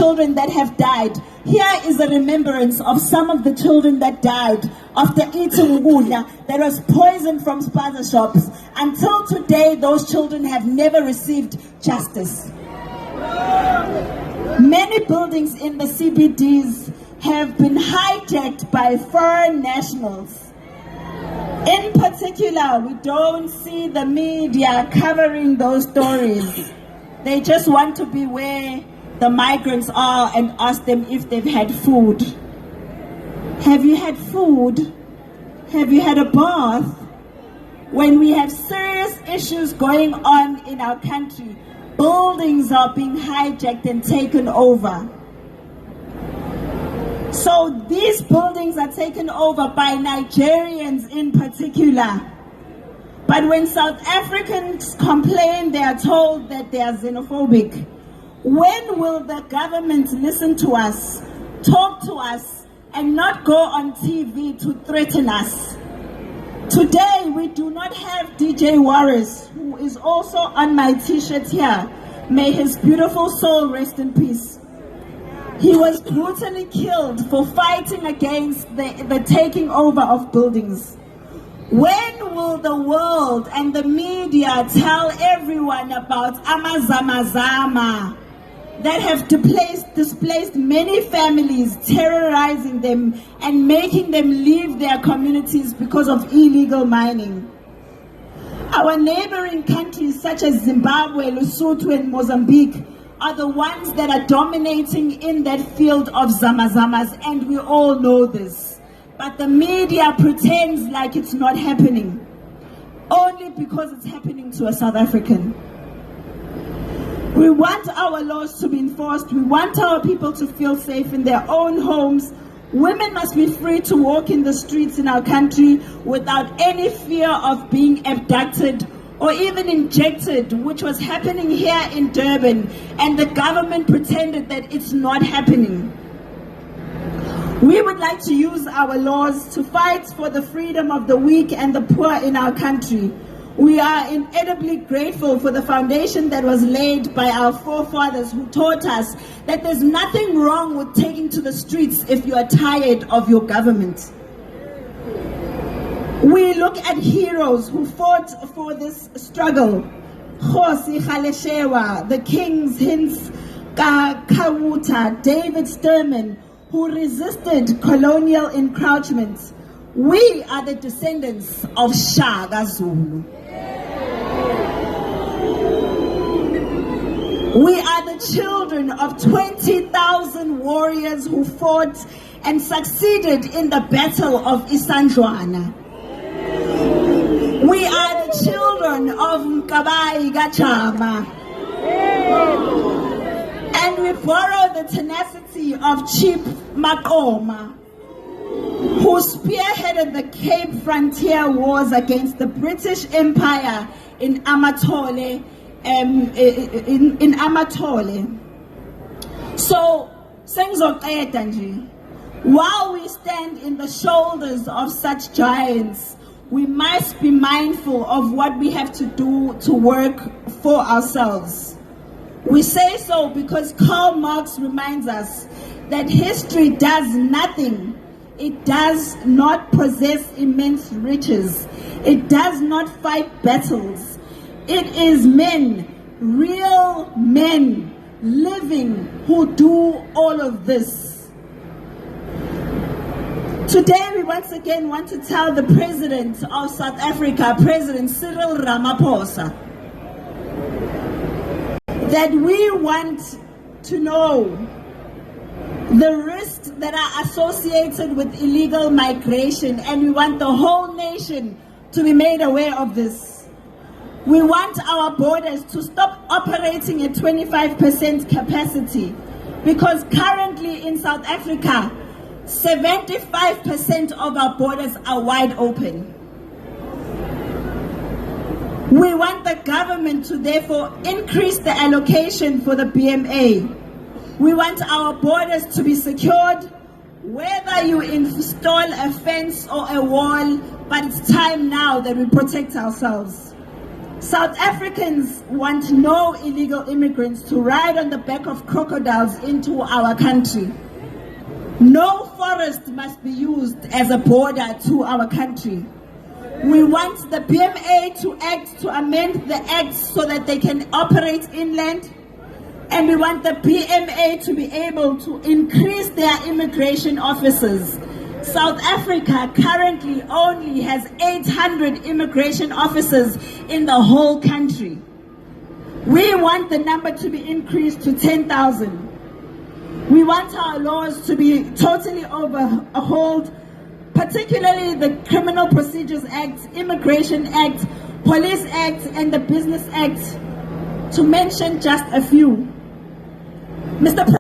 children that have died. Here is a remembrance of some of the children that died after eating ukudla that was poisoned from spaza shops. Until today, those children have never received justice. Many buildings in the CBDs have been hijacked by foreign nationals. In particular, we don't see the media covering those stories. They just want to be where the migrants are and ask them if they've had food. Have you had food? Have you had a bath? When we have serious issues going on in our country, buildings are being hijacked and taken over. So these buildings are taken over by Nigerians in particular. But when South Africans complain, they are told that they are xenophobic. When will the government listen to us, talk to us, and not go on TV to threaten us? Today, we do not have DJ Warris, who is also on my t-shirt here. May his beautiful soul rest in peace. He was brutally killed for fighting against the taking over of buildings. When will the world and the media tell everyone about Amazamazama that have displaced many families, terrorizing them and making them leave their communities because of illegal mining? Our neighboring countries such as Zimbabwe, Lesotho and Mozambique are the ones that are dominating in that field of zamazamas, and we all know this. But the media pretends like it's not happening, only because it's happening to a South African. We want our laws to be enforced. We want our people to feel safe in their own homes. Women must be free to walk in the streets in our country without any fear of being abducted or even injected, which was happening here in Durban, and the government pretended that it's not happening. We would like to use our laws to fight for the freedom of the weak and the poor in our country. We are incredibly grateful for the foundation that was laid by our forefathers who taught us that there's nothing wrong with taking to the streets if you are tired of your government. We look at heroes who fought for this struggle. Khosi Kgaleshewa, the Kings Hints Kawuta, David Sturman, who resisted colonial encroachment. We are the descendants of Shaka Zulu. We are the children of 20,000 warriors who fought and succeeded in the Battle of Isandlwana. We are the children of Mkabayi Gachama. And we borrow the tenacity of Chief Makoma, who spearheaded the Cape Frontier Wars against the British Empire in Amatole. So, while we stand in the shoulders of such giants, we must be mindful of what we have to do to work for ourselves. We say so because Karl Marx reminds us that history does nothing. It does not possess immense riches. It does not fight battles. It is men, real men, living, who do all of this. Today we once again want to tell the President of South Africa, President Cyril Ramaphosa, that we want to know the risks that are associated with illegal migration, and we want the whole nation to be made aware of this. We want our borders to stop operating at 25% capacity, because currently in South Africa, 75% of our borders are wide open. We want the government to therefore increase the allocation for the BMA. We want our borders to be secured, whether you install a fence or a wall, but it's time now that we protect ourselves. South Africans want no illegal immigrants to ride on the back of crocodiles into our country. No forest must be used as a border to our country. We want the BMA to act to amend the act so that they can operate inland. And we want the BMA to be able to increase their immigration officers. South Africa currently only has 800 immigration officers in the whole country. We want the number to be increased to 10,000. We want our laws to be totally overhauled, particularly the Criminal Procedures Act, Immigration Act, Police Act, and the Business Act, to mention just a few. Mr.